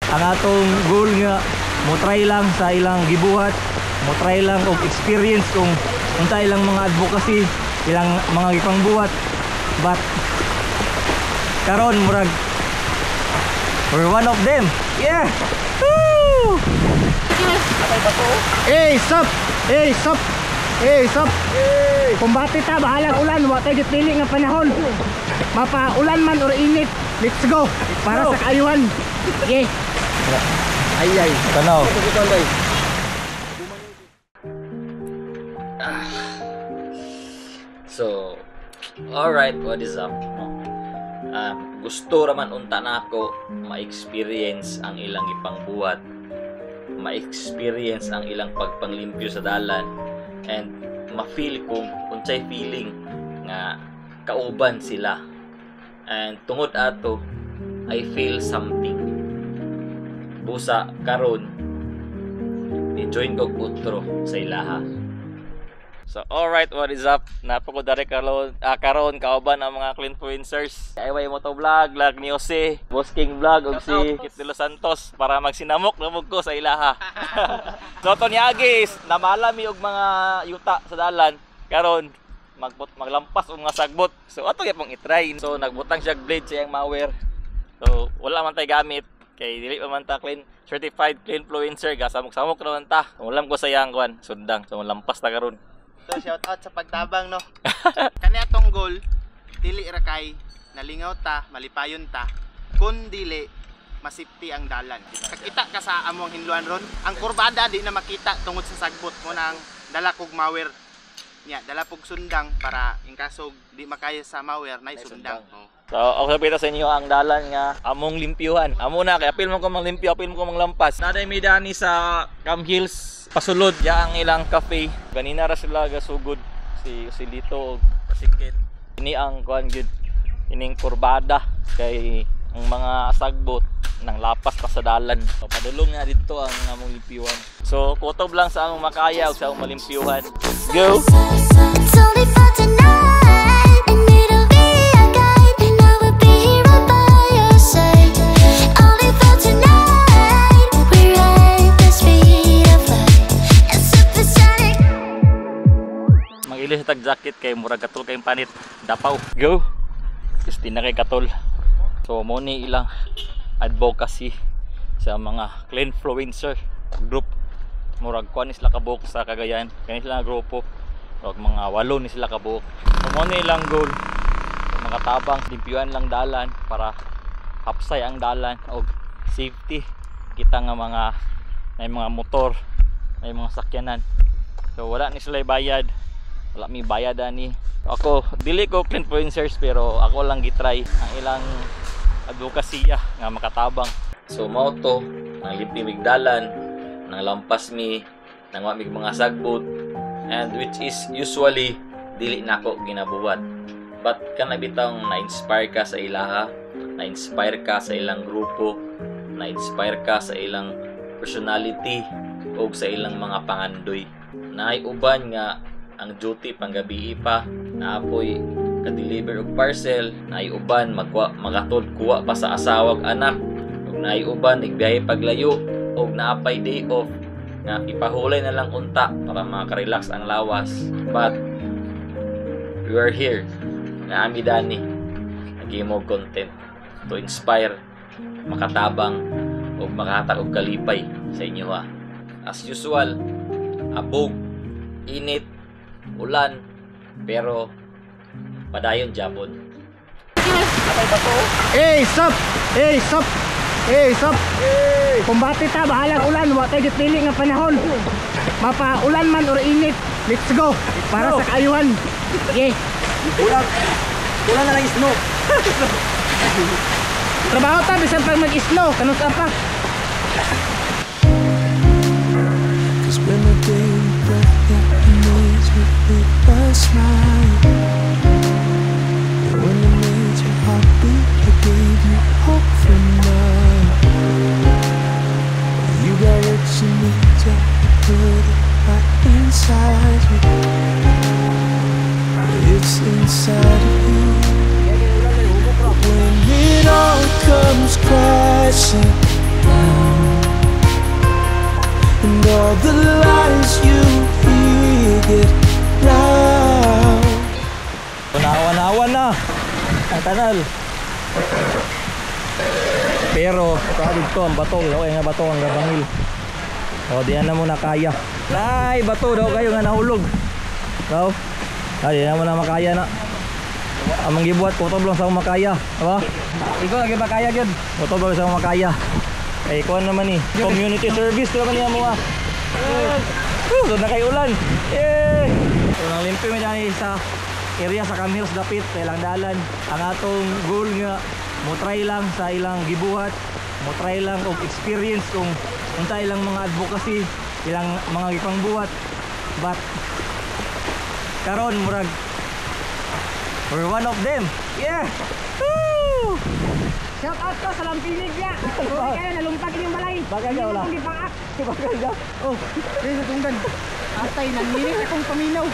ang atong goal nga mo try lang sa ilang gibuhat, mo try lang og experience kung unta ilang mga advocacy, ilang mga gipang buhat. But karon murag we're one of them. Yeah. Woo! Hey, sup! Hey, sup! Hey, sup! Kumbati ta, bahalang ulan, wa tayo gipili nga panahon. Mapa ulan man or init, let's go para sa kaayuhan. Yeah. Ay tanaw. So, alright, what is up? Gusto raman unta na ako ma-experience ang ilang ipangbuhat, ma-experience ang ilang pagpanglimpyo sa dalan, and ma-feel kung unsay feeling nga kauban sila. And tungod ato, I feel something. Busa karon i-join ko utro sa ilaha. So alright, what is up? Napako dari karon kauban ang mga influencers. Ayway mo to vlog ni Jose, Boss King Vlog ug si Kit de Los Santos para magsinamok na ko sa ilaha. So to niagis, namalami og mga yuta sa dalan karon maglampas og mga sagbot. So ato gyapon i-try. So nagbutang siya blade sa iyang mower. So wala man tay gamit kay dili pa man ta certified clean influencer, gasamok-samok naman ta. Ulam ko sa iyang kwan, sundang. So lampas ta karon. So shout out sa pagtabang no. Kani atong goal, dili ra kay nalingaw ta, malipayon ta. Kun dili masipti ang dalan. Kakita ka sa among hinluan ron, ang kurbada di na makita tungod sa sagbot mo nang dala kog mower. Nya, dala pog sundang para in kaso di makaya sa mower nay sundang. So, ako sabihin sa inyo ang dalan nga among limpyuhan. Amo na kay apil mo ko manglimpyo, apil mo ko manglampas. Naday mi dani sa Cam Hills pasulod ya ang ilang cafe. Ganina ra sila gasugod si Lito og Sikit. Ini ang kuan gyud ining kurbada kay ang mga sagbot nang lapas pa sa dalan. So padulong na dito ang among limpyuhan. So kutob lang sa among makaya ug sa among malimpyuhan. Go. Ilis tag jacket kay murag katol kay panit dapaw. Go. Gusto na kay katol. So mo ni ilang advocacy sa mga clean influencer group. Murag kuan sila kabuok sa Cagayan. Kani sila grupo. Og mga 8 ni sila kabuok. So mo ni ilang goal. Mga tabang limpyuhan lang dalan para hapsay ang dalan og safety kita nga may mga motor, may mga sakyanan. So wala ni sila bayad. Wala mi bayad ani. Ako dili ko clean influencers pero ako lang gitry ang ilang advokasya nga makatabang. So mao to ang limpyuhig dalan, nang lampas mi, nang wa mi mga sagbot, and which is usually dili nako ginabuhat. But kana bitang na-inspire ka sa ilaha, na-inspire ka sa ilang grupo, na-inspire ka sa ilang personality o sa ilang mga pangandoy. Naay uban nga ang duty panggabi pa, naapoy ka-deliver og parcel, naay uban magatod kuha pa sa asawag anak, ug naay uban nagbiyahe paglayo og naapay day off nga ipahulay na lang unta para maka-relax ang lawas. But we are here na ami dani nagimo content to inspire, makatabang ug makahatag og kalipay sa inyo ha. As usual, abog, init, ulan, pero padayon japon. Hey, sup! Hey, sup! Hey, sup! Kumbati ta, bahalang ulan, wa tayo gipili nga panahon. Mapa ulan man or init, let's go para sa kaayuhan. Yeah. Ulan na lang snow. Trabaho ta bisan pag mag-snow, kanus pa. Cause when the day broke, that amaze me with a smile. And when I made your heart beat, I gave you hope for now. You got what you need, Jack, put it right inside me. It's inside of you. When it all comes crashing down, all the lies you hear get loud. Nawan na ang kanal. Pero sabi ko ang bato, okay nga bato ang gabangil. O diyan na muna kaya. Ay, bato daw kayo nga nahulog. Daw. Ay, diyan na muna makaya na. Amang gibuhat kutob lang sa makaya, diba? Ikaw lagi makaya gyud. Kutob lang sa makaya. Ay, kuan naman ni community service naman niya mo. So na kay ulan. So nang limpyo mi dani sa area sa Cam Hills dapit sa ilang dalan. Ang atong goal nga mo try lang sa ilang gibuhat, mo try lang og experience kung unta ilang mga advocacy, ilang mga gipangbuhat. But karon murag we're one of them. Yeah. Woo! Shout out ko sa Lampinig ya. Sorry kayo nalumpag yung balay. Bakal ka wala? Hindi pang-ak. Bakal ka? Oh, sa tunggan. Atay nanginig akong paminaw.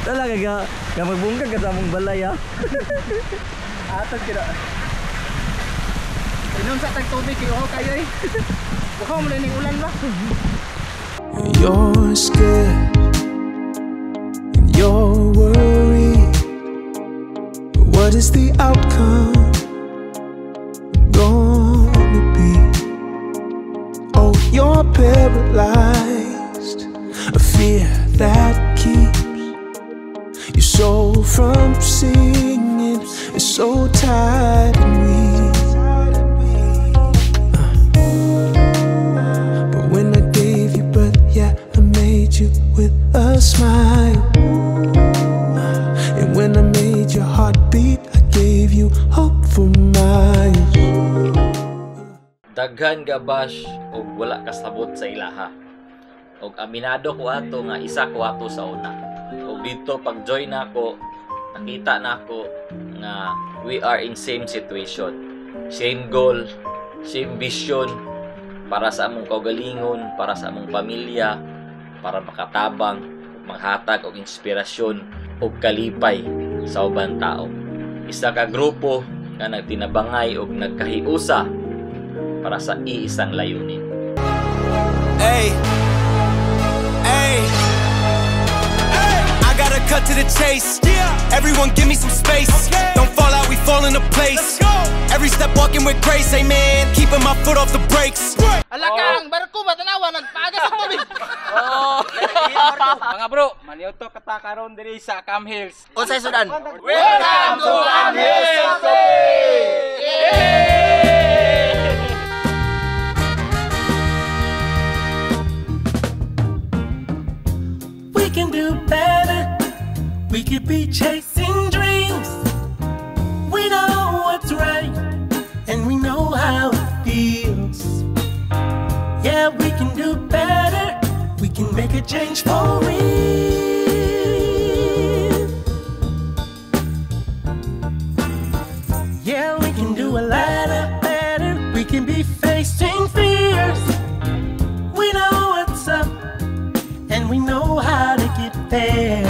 Talaga ka magbungkag ka sa among balay ha. Atag kira. Inom sa tagtubig kayo kayo eh. Bukaw mo ning ulan ba? You're scared and you're worried. What is the outcome gonna be? Oh, you're paralyzed. A fear that keeps your soul from singing. It's so tired and weak. But when I gave you birth, yeah, I made you with a smile. And when I made your heart beat, I gave you hope for miles. Daghan ka bash og wala kasabot sa ilaha. Og aminado ko ato nga isa ko ato sa una. Og dito pag join nako, nakita nako nga we are in same situation. Same goal, same vision para sa among kaugalingon, para sa among pamilya, para makatabang, maghatag og inspirasyon og kalipay sa ubang tao. Isa ka grupo nga nagtinabangay og nagkahiusa para sa iisang layunin. Hey, hey, I gotta cut to the chase. Everyone give me some space. Don't fall out, we fall into place. Every step walking with grace, amen. Keeping my foot off the brakes. Alakang, barko ba tanawa nagpaaga sa tubig. Mga bro, maliw to kata karon diri sa Cam Hills. Unsay sudan? Welcome to Cam Hills. We can do better. We could be chasing dreams. We know what's right, and we know how it feels. Yeah, we can do better. We can make a change for real. Yeah, we can do a lot better. We can be facing fears. We know what's up, and we know how to get there.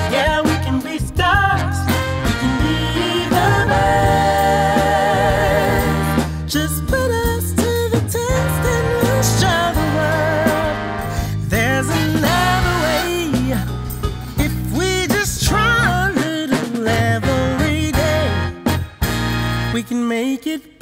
Yeah, we can be stars. We can be the best. Just put us to the test and we'll show the world there's another way. If we just try a little every day, we can make it